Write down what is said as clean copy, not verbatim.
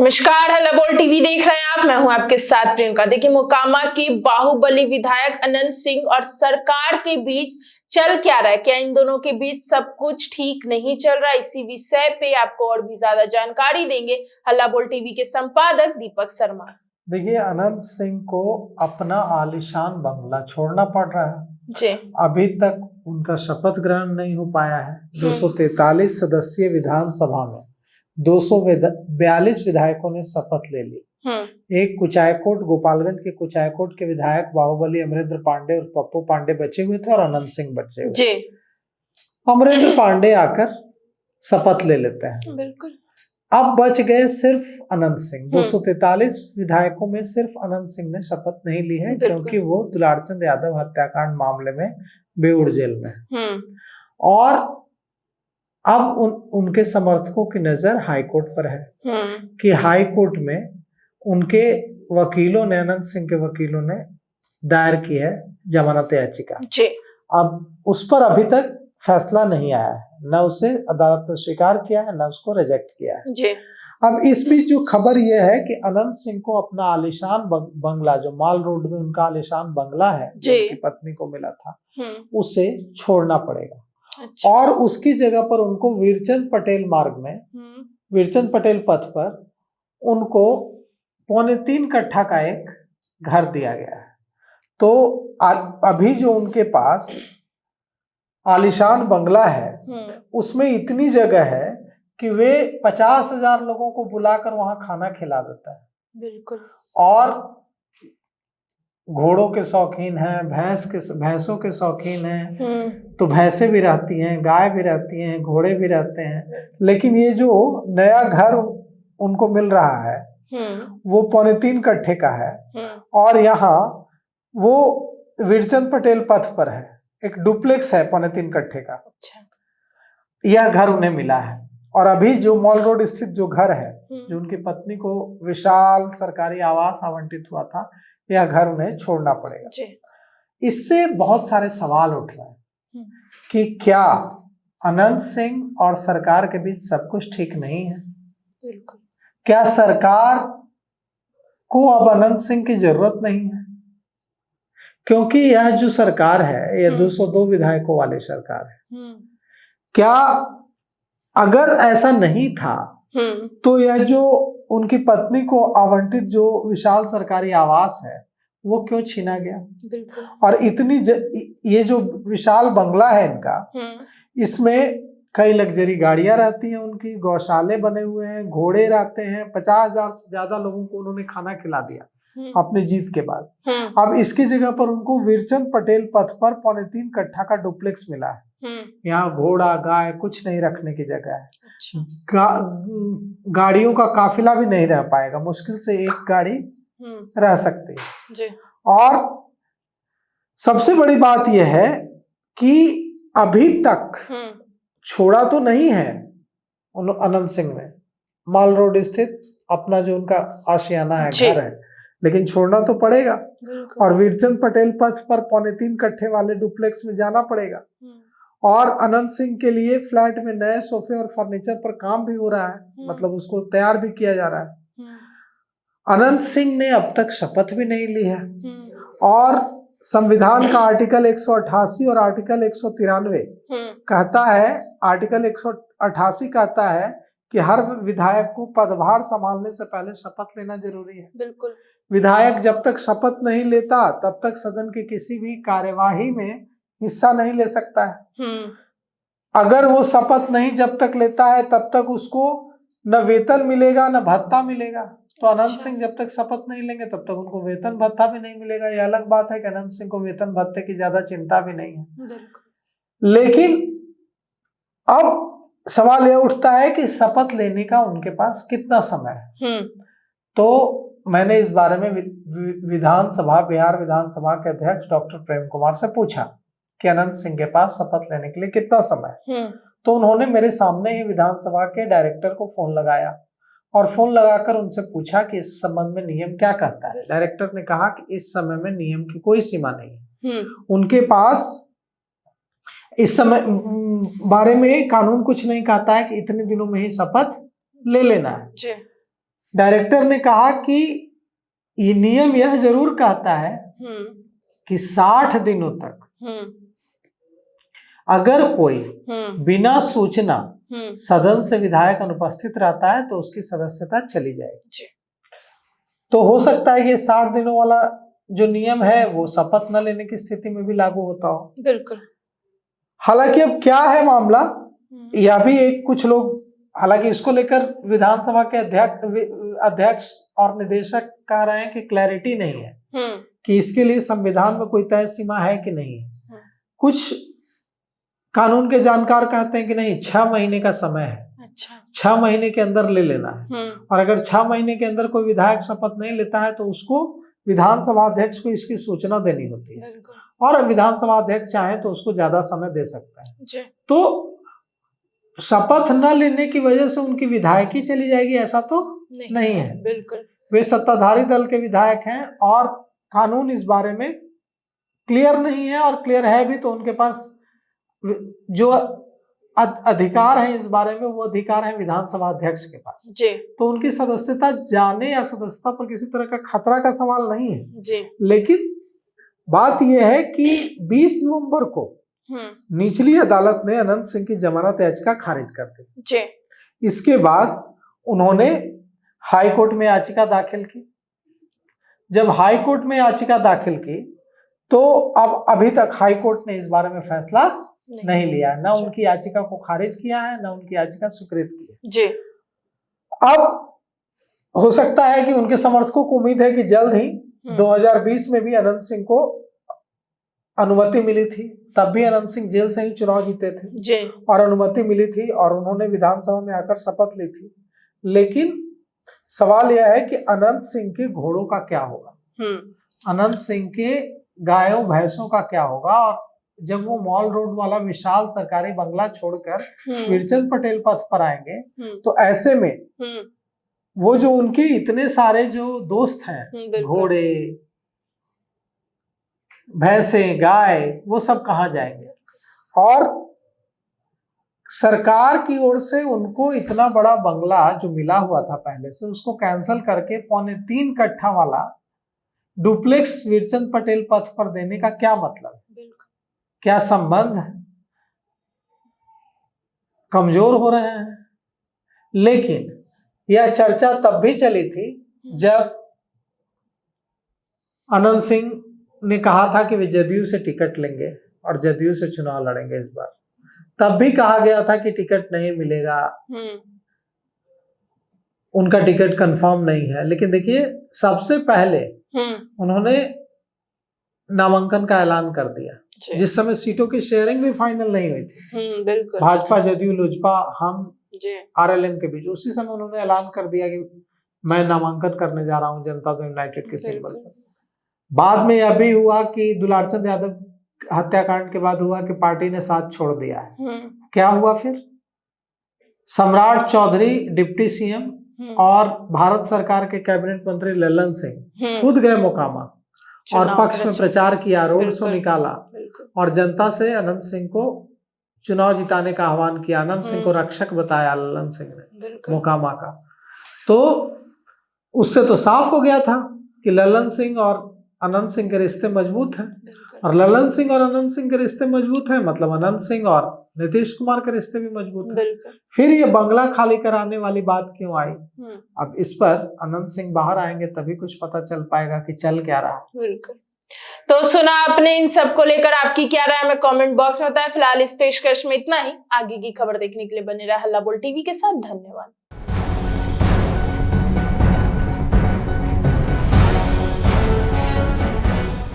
नमस्कार, हल्ला बोल टीवी देख रहे हैं आप। मैं हूं आपके साथ प्रियंका। देखिए, मोकामा के बाहुबली विधायक अनंत सिंह और सरकार के बीच चल क्या रहा है, क्या इन दोनों के बीच सब कुछ ठीक नहीं चल रहा है? इसी विषय पे आपको और भी ज्यादा जानकारी देंगे हल्ला बोल टीवी के संपादक दीपक शर्मा। देखिए, अनंत सिंह को अपना आलीशान बंगला छोड़ना पड़ रहा है जी। अभी तक उनका शपथ ग्रहण नहीं हो पाया है। 243 सदस्यीय विधानसभा में 242 विधायकों ने शपथ ले ली। एक कुचायकोट, गोपालगंज के कुचायकोट के विधायक बाहुबली अमरेंद्र पांडे और पप्पू पांडे बचे हुए थे और अनंत सिंह बचे हुए जी। अमरेंद्र पांडे आकर शपथ ले लेते हैं। बिल्कुल। अब बच गए सिर्फ अनंत सिंह। 243 विधायकों में सिर्फ अनंत सिंह ने शपथ नहीं ली है, क्योंकि वो दुलारचंद यादव हत्याकांड मामले में बेऊर जेल में। और अब उनके समर्थकों की नजर हाईकोर्ट पर है कि हाईकोर्ट में उनके वकीलों ने, अनंत सिंह के वकीलों ने दायर की है जमानत याचिका। अब उस पर अभी तक फैसला नहीं आया है, न उसे अदालत ने स्वीकार किया है, न उसको रिजेक्ट किया है जी। अब इस बीच जो खबर यह है कि अनंत सिंह को अपना आलीशान बंगला, जो माल रोड में उनका आलीशान बंगला है, जो उनकी पत्नी को मिला था, उसे छोड़ना पड़ेगा। अच्छा। और उसकी जगह पर उनको वीरचंद पटेल मार्ग में, वीरचंद पटेल पथ पर उनको 3.25 कट्ठा का एक घर दिया गया है। तो अभी जो उनके पास आलीशान बंगला है, उसमें इतनी जगह है कि वे 50,000 लोगों को बुलाकर वहां खाना खिला देता है। बिल्कुल। और घोड़ों के शौकीन हैं, भैंसों के शौकीन हैं, तो भैंसें भी रहती हैं, गाय भी रहती हैं, घोड़े भी रहते हैं। लेकिन ये जो नया घर उनको मिल रहा है वो 3.25 कट्ठे का है, और यहाँ वो वीरचंद पटेल पथ पर है, एक डुप्लेक्स है 3.25 कट्ठे का। अच्छा। यह घर उन्हें मिला है। और अभी जो मॉल रोड स्थित जो घर है, जो उनकी पत्नी को विशाल सरकारी आवास आवंटित हुआ था, यह घर उन्हें छोड़ना पड़ेगा जी। इससे बहुत सारे सवाल उठ रहे हैं कि क्या अनंत सिंह और सरकार के बीच सब कुछ ठीक नहीं है? बिल्कुल। क्या सरकार को अब अनंत सिंह की जरूरत नहीं है? क्योंकि यह जो सरकार है, यह 202 विधायकों वाली सरकार है। क्या अगर ऐसा नहीं था तो यह जो उनकी पत्नी को आवंटित जो विशाल सरकारी आवास है, वो क्यों छीना गया? बिल्कुल। और इतनी ये जो विशाल बंगला है इनका, इसमें कई लग्जरी गाड़ियां रहती हैं, उनकी गौशाले बने हुए हैं, घोड़े रहते हैं, 50,000 से ज्यादा लोगों को उन्होंने खाना खिला दिया अपनी जीत के बाद। अब इसकी जगह पर उनको वीरचंद पटेल पथ पर 3.25 कट्ठा का डुप्लेक्स मिला है। यहाँ घोड़ा गाय कुछ नहीं रखने की जगह है। अच्छा। गाड़ियों का काफिला भी नहीं रह पाएगा, मुश्किल से एक गाड़ी रह सकती है जी। और सबसे बड़ी बात यह है कि अभी तक छोड़ा तो नहीं है अनंत सिंह ने माल रोड स्थित अपना जो उनका आशियाना है, घर है, लेकिन छोड़ना तो पड़ेगा। और वीरचंद पटेल पथ पर 3.25 कट्ठे वाले डुप्लेक्स में जाना पड़ेगा। और अनंत सिंह के लिए फ्लैट में नए सोफे और फर्नीचर पर काम भी हो रहा है, मतलब उसको तैयार भी किया जा रहा है। अनंत सिंह ने अब तक शपथ भी नहीं ली है। और संविधान का आर्टिकल 188 और आर्टिकल 193 कहता है, आर्टिकल 188 कहता है कि हर विधायक को पदभार संभालने से पहले शपथ लेना जरूरी है। बिल्कुल। विधायक जब तक शपथ नहीं लेता तब तक सदन की किसी भी कार्यवाही में हिस्सा नहीं ले सकता है। अगर वो शपथ नहीं जब तक लेता है तब तक उसको न वेतन मिलेगा न भत्ता मिलेगा। तो अनंत सिंह जब तक शपथ नहीं लेंगे तब तक उनको वेतन भत्ता भी नहीं मिलेगा। ये अलग बात है कि अनंत सिंह को वेतन भत्ते की ज्यादा चिंता भी नहीं है, लेकिन अब सवाल यह उठता है कि शपथ लेने का उनके पास कितना समय है। तो मैंने इस बारे में बिहार विधानसभा के अध्यक्ष डॉक्टर प्रेम कुमार से पूछा कि अनंत सिंह के पास शपथ लेने के लिए कितना समय है। तो उन्होंने मेरे सामने ही विधानसभा के डायरेक्टर को फोन लगाया और फोन लगाकर उनसे पूछा कि इस संबंध में नियम क्या कहता है। डायरेक्टर ने कहा कि इस समय में नियम की कोई सीमा नहीं है, उनके पास इस समय बारे में कानून कुछ नहीं कहता है कि इतने दिनों में ही शपथ ले लेना है। डायरेक्टर ने कहा कि ये नियम यह जरूर कहता है कि 60 दिनों तक अगर कोई बिना सूचना सदन से विधायक अनुपस्थित रहता है तो उसकी सदस्यता चली जाएगी। तो हो सकता है ये 60 दिनों वाला जो नियम है वो शपथ न लेने की स्थिति में भी लागू होता हो। बिल्कुल। हालांकि अब क्या है मामला, यह भी एक कुछ लोग, हालांकि इसको लेकर विधानसभा के अध्यक्ष और निदेशक कह रहे हैं कि क्लैरिटी नहीं है कि इसके लिए संविधान में कोई तय सीमा है कि नहीं है। कुछ कानून के जानकार कहते हैं कि नहीं, 6 महीने का समय है। अच्छा। 6 महीने के अंदर ले लेना है, और अगर 6 महीने के अंदर कोई विधायक शपथ नहीं लेता है तो उसको विधानसभा अध्यक्ष को इसकी सूचना देनी होती है, और विधानसभा अध्यक्ष चाहे तो उसको ज्यादा समय दे सकता है। तो शपथ न लेने की वजह से उनकी विधायकी चली जाएगी ऐसा तो नहीं है। बिल्कुल। वे सत्ताधारी दल के विधायक हैं और कानून इस बारे में क्लियर नहीं है, और क्लियर है भी तो उनके पास जो अधिकार है इस बारे में, वो अधिकार है विधानसभा अध्यक्ष के पास जी। तो उनकी सदस्यता जाने या सदस्यता पर किसी तरह का खतरा का सवाल नहीं है जी। लेकिन बात यह है कि 20 नवंबर को निचली अदालत ने अनंत सिंह की जमानत याचिका खारिज कर दी जी। इसके बाद उन्होंने हाई कोर्ट में याचिका दाखिल की। जब हाई कोर्ट में याचिका दाखिल की तो अब अभी तक हाई कोर्ट ने इस बारे में फैसला नहीं लिया, न उनकी याचिका को खारिज किया है, न उनकी याचिका स्वीकृत की है जी। अब हो सकता है कि उनके समर्थकों को उम्मीद है कि जल्द ही 2020 में भी अनंत सिंह को अनुमति मिली थी, तब भी अनंत सिंह जेल से ही चुनाव जीते थे जी। और अनुमति मिली थी और उन्होंने विधानसभा में आकर शपथ ली थी। लेकिन सवाल यह है कि अनंत सिंह के घोड़ों का क्या होगा, अनंत सिंह के गायों भैंसों का क्या होगा। और जब वो मॉल रोड वाला विशाल सरकारी बंगला छोड़कर वीरचंद पटेल पथ पर आएंगे तो ऐसे में वो जो उनके इतने सारे जो दोस्त हैं, घोड़े भैंसे गाय, वो सब कहाँ जाएंगे। और सरकार की ओर से उनको इतना बड़ा बंगला जो मिला हुआ था पहले से, उसको कैंसिल करके 3.25 कट्ठा वाला डुप्लेक्स वीरचंद पटेल पथ पर देने का क्या मतलब, क्या संबंध कमजोर हो रहे हैं। लेकिन यह चर्चा तब भी चली थी जब अनंत सिंह ने कहा था कि वे जदयू से टिकट लेंगे और जदयू से चुनाव लड़ेंगे इस बार। तब भी कहा गया था कि टिकट नहीं मिलेगा, उनका टिकट कंफर्म नहीं है। लेकिन देखिए, सबसे पहले उन्होंने नामांकन का ऐलान कर दिया जिस समय सीटों की शेयरिंग भी फाइनल नहीं हुई थी, बिल्कुल, भाजपा जदयू लोजपा हम आरएलएम के बीच। उसी समय उन्होंने ऐलान कर दिया कि मैं नामांकन करने जा रहा हूं जनता दल यूनाइटेड के सिंबल पर। बाद में यह भी हुआ कि दुलारचंद यादव हत्याकांड के बाद हुआ कि पार्टी ने साथ छोड़ दिया है। क्या हुआ फिर? सम्राट चौधरी डिप्टी सीएम और भारत सरकार के कैबिनेट मंत्री लल्लन सिंह खुद गए मोकामा और पक्ष में प्रचार किया, रोड शो निकाला और जनता से अनंत सिंह को चुनाव जिताने का आह्वान किया। अनंत सिंह को रक्षक बताया लल्लन सिंह ने मोकामा का। तो उससे तो साफ हो गया था कि लल्लन सिंह और अनंत सिंह के रिश्ते मजबूत हैं, और लल्लन सिंह और अनंत सिंह के रिश्ते मजबूत हैं मतलब अनंत सिंह और नीतीश कुमार के रिश्ते भी मजबूत हैं। फिर ये बंगला खाली कराने वाली बात क्यों आई? अब इस पर अनंत सिंह बाहर आएंगे तभी कुछ पता चल पाएगा कि चल क्या रहा है। बिल्कुल। तो सुना आपने, इन सब को लेकर आपकी क्या राय हमें कमेंट बॉक्स में बताएं। फिलहाल इस पेशकश में इतना ही। आगे की खबर देखने के लिए बने रहे हल्ला बोल टीवी के साथ। धन्यवाद।